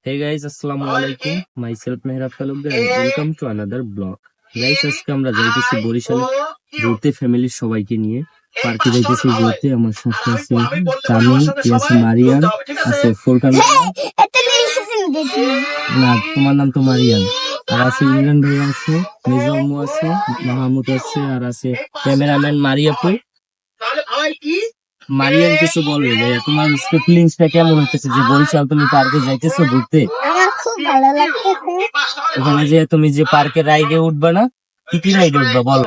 Hey guys, আসসালামু আলাইকুম. Myself Mehrab Talukdar and welcome to another vlog. Guys, আজকে আমরা যাইতেছি বরিশালে ঘুরতে ফ্যামিলির সবাইকে নিয়ে পার্কে যাইতেছি ঘুরতে। আমার সাথে আছে তামিম, আছে মারিয়ান, আছে ফুরকান। না, তোমার নাম তো মারিয়ান। আর আছে ইমরান ভাই, আছে মেজমু, আছে মাহমুদ, আছে আর আছে ক্যামেরাম্যান মারিয়াপু। মারিয়ান কিছু বলবে ভাইয়া, তোমার ফিলিংসটা কেমন হচ্ছে যে বরিশাল তুমি পার্কে যাইতেছো ঘুরতে? আমার খুব ভালো লাগতেছে। ওখানে যে তুমি যে পার্কে রাইডে উঠবা না, কি কি রাইডে উঠবা বলো?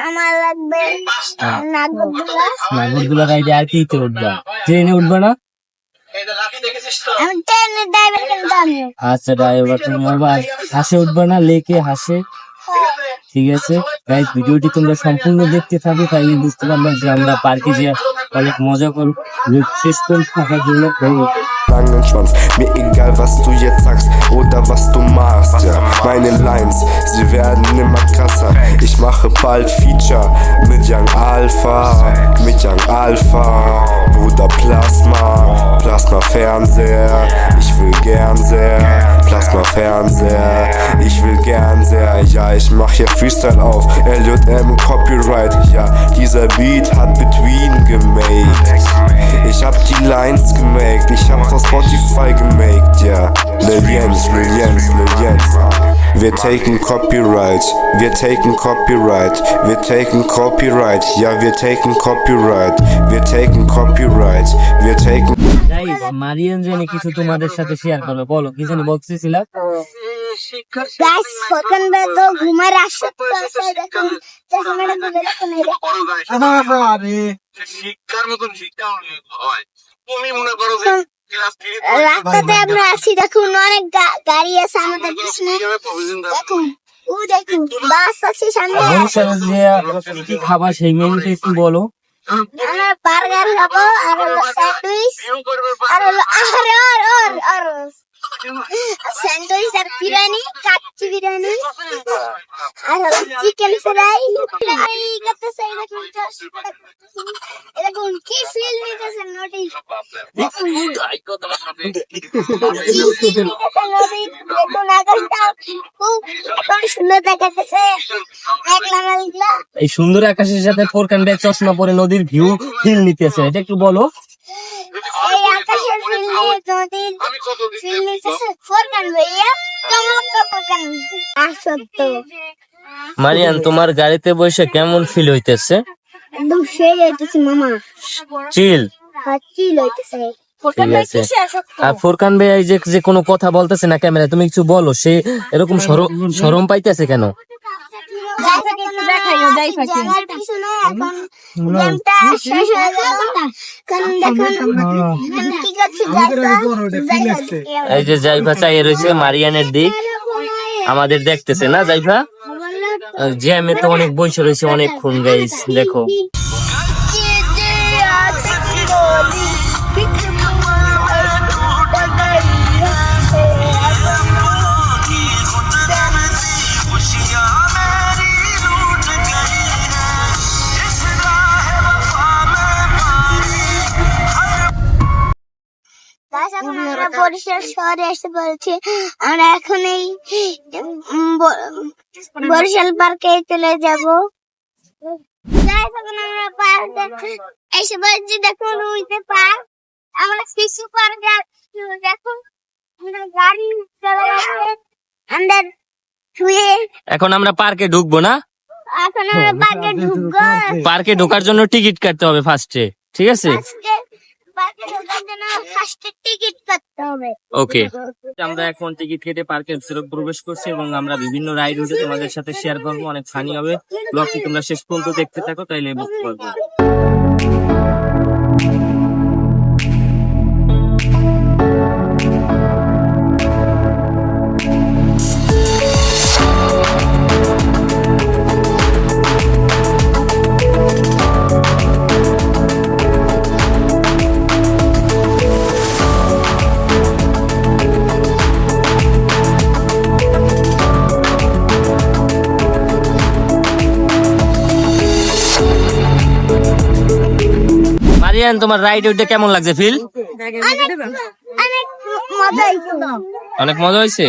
আমার লাগবে নাগরদোলা রাইডে। আর কি উঠবা? ট্রেনে উঠবা না? আমি ট্রেনের ড্রাইভার কিন্তু আমি। আচ্ছা ড্রাইভার তুমি। আবার হাসে উঠবা না? লেকে হাসে? ঠিক আছে গাইস, ভিডিওটি তোমরা সম্পূর্ণ দেখতে থাকো, তাইলে বুঝতে পারবে যে আমরা পার্কে যে অনেক মজা করব। শেষ পর্যন্ত থাকার জন্য langen Schwanz. Mir egal, was du jetzt sagst oder was du machst. Ja, meine Lines, sie werden immer krasser. Ich mache bald Feature mit Young Alpha, Bruder Plasma Fernseher. Ich will gern sehr, Plasma Fernseher. Ich will gern sehr, ja, ich mach hier Freestyle auf LJM Copyright. Ja, dieser Beat hat Between gemacht. Ich hab die Lines gemacht, ich hab's auf Spotify gemacht, ja. Millions. Wir taken Copyright, wir taken Copyright, ja, wir taken Copyright. Guys, মারিয়ান জানি কিছু তোমাদের সাথে share করবে, বলো কি জানি বলতেছিলা? Guys, phone বেদো ঘুমার আসছে তো দেখুন চশমাটা খুলে দেখুন এই দেখুন। আরে শিক্ষার মতন শিক্ষা হয়। তুমি মনে করো যে রাস্তাতে আমরা আছি, দেখুন অনেক গাড়ি আছে আমাদের পিছনে, দেখুন ও দেখুন বাস আছে সামনে। বরিশালে যে কি খাবার সেই মেনুটা একটু বলো। আমরা বার্গার খাবো, আর হলো স্যান্ডউইচ, আর হলো আর স্যান্ডউইচ, আর বিরিয়ানি, কাচ্চি বিরিয়ানি, আর হলো চিকেন ফ্রাই। এই করতে চাই দেখুন, এরকম কি ফিল নিতেছে নটি। দেখুন আকাশটা খুব সুন্দর দেখাচ্ছে, মেঘলা। এই সুন্দর আকাশের সাথে ফোরকান ব্যাগ চশমা পরে নদীর ভিউ ফিল নিতেছে, এটা একটু বলো। এই আকাশের ফিল নিয়ে নদীর ফিল নিতেছে ফোরকান ভাইয়া, চমৎকার ফোরকান। সত্য মারিয়ান, তোমার গাড়িতে বসে কেমন ফিল হইতেছে? একদম সেই হইতেছে মামা, চিল হইতেছে। ঠিক আছে। আর ফোরকান ভাই এই যে কোনো কথা বলতেছে না ক্যামেরায়, তুমি কিছু বলো। সে এরকম শরম পাইতেছে কেন? এই যে জাইফা চাইয়ে রয়েছে মারিয়ানের দিক, আমাদের দেখতেছে না জাইফা? জ্যামে তো অনেক বসে রয়েছে অনেকক্ষণ গাইস, দেখো। আমরা বরিশাল শহরে এসে বলছি, আমরা এখন এই বরিশাল পার্কে চলে যাব। আমরা পার্কে এসে বলছি, দেখুন ওইতে পার্ক, আমরা শিশু পার্ক দেখুন, গাড়ি আমরা শুয়ে। এখন আমরা পার্কে ঢুকবো না? এখন আমরা পার্কে ঢুকবো। পার্কে ঢোকার জন্য টিকিট কাটতে হবে ফার্স্টে, ঠিক আছে? ওকে, আমরা এখন টিকিট কেটে পার্কের ভিতরে প্রবেশ করছি এবং আমরা বিভিন্ন রাইড উঠে তোমাদের সাথে শেয়ার করবো, অনেক ফানি হবে। ব্লগটি তোমরা শেষ পর্যন্ত দেখতে থাকো, তাইলে বুঝতে পারবে। মারিয়ান, তোমার রাইড উঠে কেমন লাগছে ফিল? অনেক মজা হয়েছিল। অনেক মজা হয়েছে।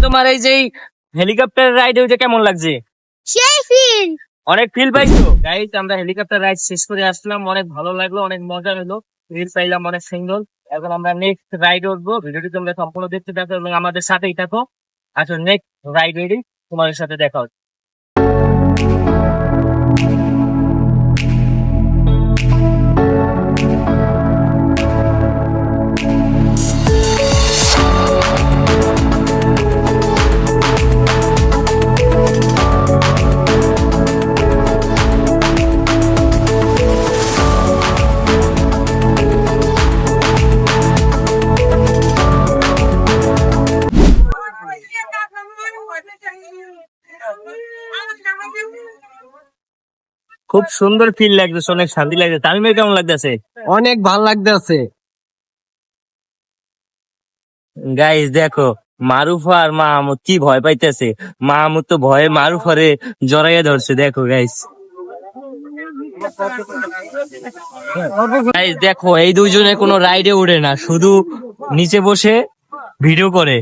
তোমার এই যে হেলিকপ্টার রাইড ওইটা কেমন লাগছে? সেই ফিল। অনেক ফিল পাইছো? গাইস আমরা হেলিকপ্টার রাইড শেষ করে আসলাম, অনেক ভালো লাগলো, অনেক মজা হলো, ফিল পাইলাম অনেক সুন্দর। এখন আমরা নেক্সট রাইড উঠবো, ভিডিওটি তোমরা সম্পূর্ণ দেখতে থাকো এবং আমাদের সাথেই থাকো। আসলে নেক্সট রাইড রেডি, তোমাদের সাথে দেখা হচ্ছে। খুব সুন্দর ফিল লাগতেছে, অনেক শান্তি লাগছে। তামিমের কেমন লাগতেছে? অনেক ভাল লাগতেছে। গাইস দেখো মারুফা আর মাহমুদ কি ভয় পাইতেছে। মাহমুদ তো ভয়ে মারুফারে জড়াইয়া ধরছে, দেখো গাইস। গাইস দেখো এই দুইজনে কোনো রাইডে উঠে না, শুধু নিচে বসে ভিডিও করে।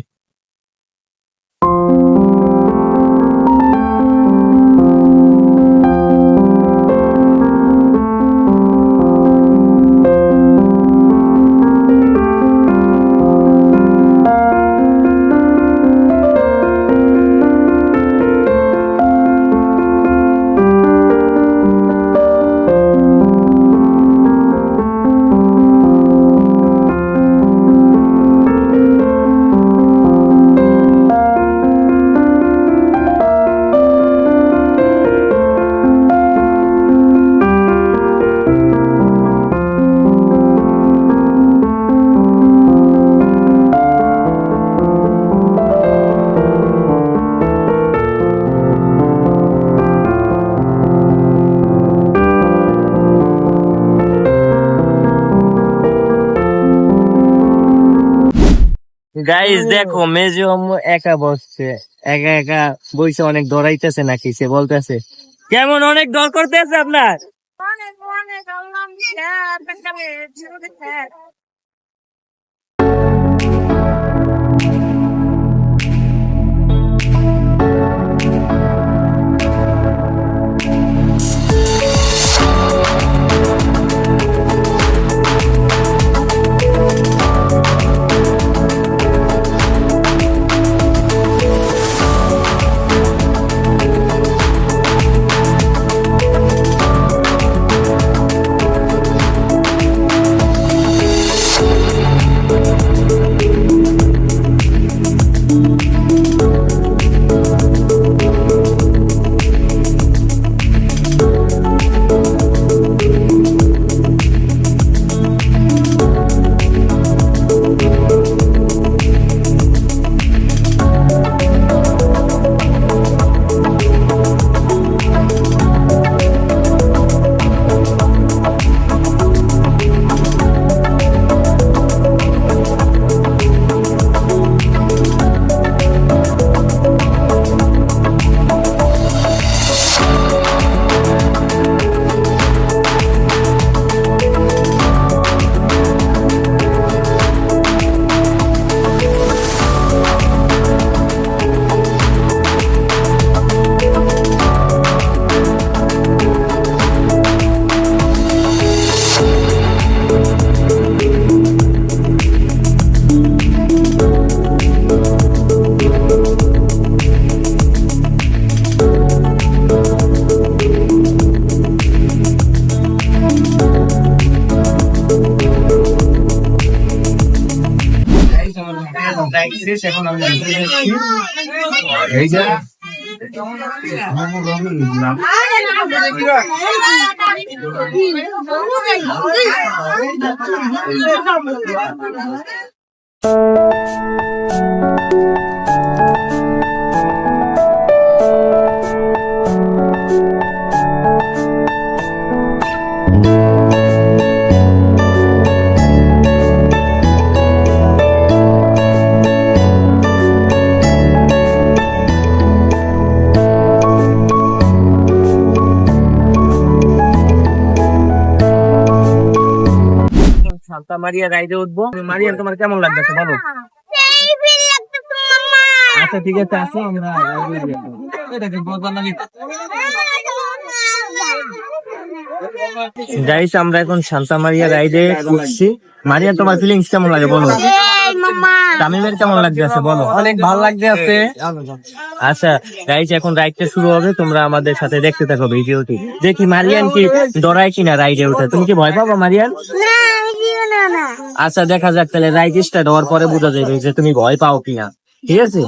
গাইস দেখো মেজো আম্মু একা বসছে, একা একা বইসে অনেক ডরাইতেছে নাকি, সে বলতেছে কেমন অনেক ডর করতেছে আপনার। অনেক অনেক আল্লাহ এই যে সান্তা মারিয়া রাইডে উঠবো। মারিয়ান, তোমার কেমন লাগছে বলো? সেই ফিল লাগতেছে মামা। আচ্ছা ঠিক আছে, আসো আমরা এটাকে বলবার লাগে। গাইস, আমরা এখন সান্তা মারিয়া রাইডে উঠছি। মারিয়া, তোমার ফিলিংস কেমন লাগে বলো? এই মামা। তামিমের কেমন লাগছে বলো? অনেক ভালো লাগতেছে। আচ্ছা গাইস, এখন রাইডটা শুরু হবে, তোমরা আমাদের সাথে দেখতে থাকো ভিডিওটি। দেখি মারিয়ান কি ডরায় কিনা রাইডে উঠে। তুমি কি ভয় পাবো মারিয়ান? না, আমি দিও না। আচ্ছা দেখা যাক, তাহলে রাইড স্টার্ট হওয়ার পরে বোঝা যাবে যে তুমি ভয় পাও কিনা। ঠিক আছে,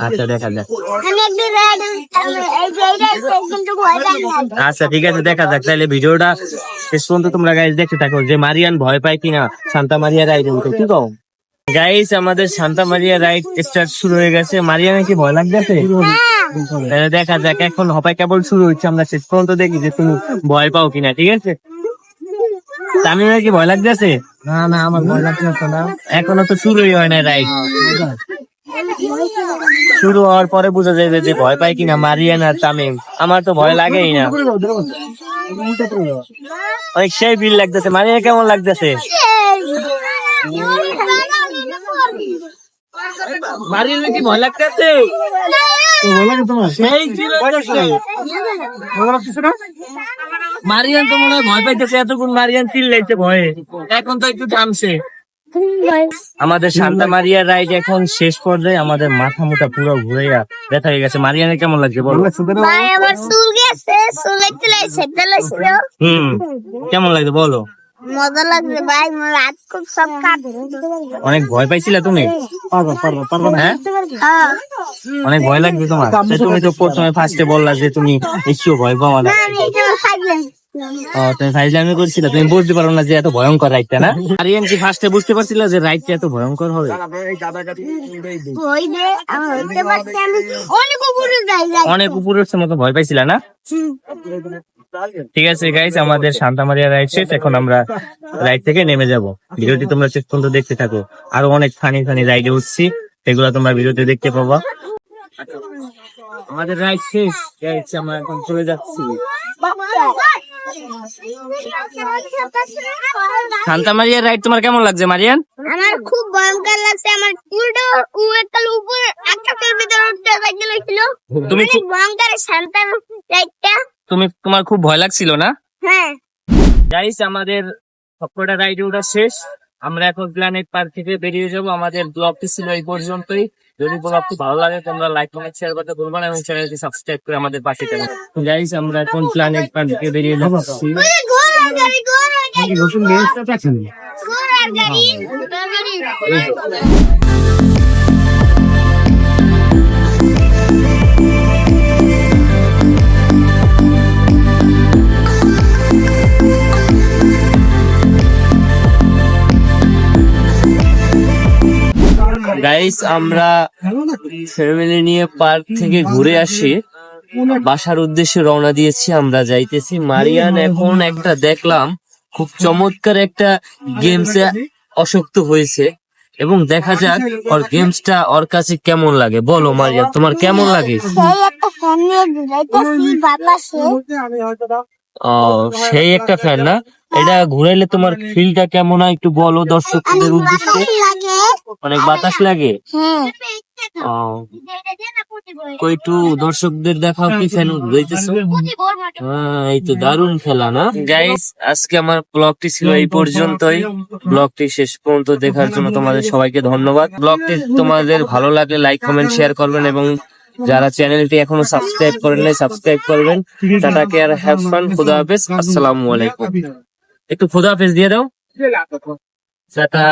আচ্ছা দেখা যাক। আমি একটু রেড এই জায়গায় কিন্তু ভয় লাগে। আচ্ছা ঠিক আছে, দেখা যাক। তাহলে ভিডিওটা শেষ পর্যন্ত তোমরা গাইস দেখতে থাকো যে মারিয়ান ভয় পায় কিনা সান্তা মারিয়া রাইড উঠে। কি কও গাইস? আমাদের সান্তা মারিয়া রাইড স্টার্ট শুরু হয়ে গেছে। মারিয়ানের কি ভয় লাগতেছে? তাহলে দেখা যাক, এখন হপাই কেবল শুরু হচ্ছে, আমরা শেষ পর্যন্ত দেখি যে তুমি ভয় পাও কিনা। ঠিক আছে, তামিমের কি ভয় লাগতেছে? না না, আমার ভয় লাগতেছে না। এখনো তো শুরুই হয় না রাইড। শুরু হওয়ার পরে বোঝা যাবে যে ভয় পায় কিনা মারিয়ান আর তামিম। আমার তো ভয় লাগেই না, অনেক সেই বিল লাগতেছে। মারিয়া কেমন লাগতেছে? মারিয়ান কি ভয় লাগতেছে? সেই feel লাগতেছে। মারিয়ান তো মনে হয় ভয় পাইতেছে, এতক্ষণ মারিয়ান চিল্লাইছে ভয়ে, এখন তো একটু থামছে। আমাদের সান্তা মারিয়া রাইড এখন শেষ পর্যায়ে, আমাদের মাথা মোটা পুরো ঘুরে ব্যথা হয়ে গেছে। মারিয়ানের কেমন লাগছে বলো? ভাই আমার চুল গেছে, চুল একটু সেটা লাগছিল। কেমন লাগছে বলো? মজা লাগছে ভাই, মোর রাত খুব সব কাটছে। অনেক ভয় পাইছিলা তুমি? হ্যাঁ, হ্যাঁ। অনেক ভয় লাগছে তোমার? তো তুমি তো প্রথমে ফার্স্টে বললা যে তুমি একটু ভয় পাও না। না, আমি এখানে থাকলাম। তুমি ফাইজলামি করছিলা, তুমি বুঝতে পারো না যে এত ভয়ঙ্কর রাইডটা না? মারিয়ান কি ফার্স্টে বুঝতে পারছিলা যে রাইডটা এত ভয়ঙ্কর হবে? ভয় দে, আমি হইতে পারছি, আমি অনেক উপরে যাই। অনেক উপরের মতো ভয় পাইছিলা না? ঠিক আছে গাইস, আমাদের সান্তা মারিয়া রাইড শেষ। এখন আমরা রাইড থেকে নেমে যাব। ভিডিওটি তোমরা শেষ পর্যন্ত দেখতে থাকো। আরো অনেক ফানি ফানি রাইডে উঠছি, সেগুলো তোমরা ভিডিওতে দেখতে পাবা। আমাদের রাইড শেষ গাইস, আমরা এখন চলে যাচ্ছি। সান্তা মারিয়া রাইড তোমার কেমন লাগছে মারিয়ান? আমার খুব ভয়ঙ্কর লাগছে, আমার উল্টো একটা উপর একটা ভিতরে উঠতে লাগছিল। তুমি অনেক ভয়ঙ্কর শান্ত রাইডটা। তোমার খুব ভয় লাগছিল না? হ্যাঁ। গাইস, আমাদের সবকটা রাইড ওটা শেষ। আমরা এখন প্ল্যানেট পার্ক থেকে বেরিয়ে যাব। আমাদের ব্লগটি ছিল এই পর্যন্তই। যদি ব্লগটি ভালো লাগে তোমরা লাইক কমেন্ট শেয়ার করতে ভুলবা না এবং চ্যানেলটি সাবস্ক্রাইব করে আমাদের পাশে থাকো। গাইস, আমরা এখন প্ল্যানেট পার্ক থেকে বেরিয়ে যাচ্ছি। ঘোড়ার গাড়ি, ঘোড়ার গাড়ি, ঘোড়ার গাড়ি, ঘোড়ার গাড়ি। গাইস, আমরা ফ্যামিলি নিয়ে পার্ক থেকে ঘুরে আসি, বাসার উদ্দেশ্যে রওনা দিয়েছি। আমরা যাইতেছি। মারিয়ান এখন একটা দেখলাম খুব চমৎকার একটা গেমসে আসক্ত হয়েছে, এবং দেখা যাক ওর গেমসটা ওর কাছে কেমন লাগে। বলো মারিয়ান, তোমার কেমন লাগে? সেই একটা ফ্যান নিয়ে ঘুরাইতেছি বাতাসে। সেই একটা ফ্যান না? এটা ঘুরাইলে তোমার ফিলটা কেমন হয় একটু বলো দর্শকদের উদ্দেশ্যে। লাগে, অনেক বাতাস লাগে? হ্যাঁ। একটু দর্শকদের দেখাও কি ফ্যান ঘুরাইতেছো। এই তো দারুণ খেলা না? গাইস, আজকে আমার ব্লগটি ছিল এই পর্যন্তই। ব্লগটি শেষ পর্যন্ত দেখার জন্য তোমাদের সবাইকে ধন্যবাদ। ব্লগটি তোমাদের ভালো লাগলে লাইক কমেন্ট শেয়ার করবেন, এবং যারা চ্যানেলটি এখনো সাবস্ক্রাইব করেন নাই সাবস্ক্রাইব করবেন। টাটা কেয়ার, হ্যাভ ফান, খুদা হাফেজ, আসসালামু আলাইকুম। একটু খুদা হাফেজ দিয়ে দাও। টাটা।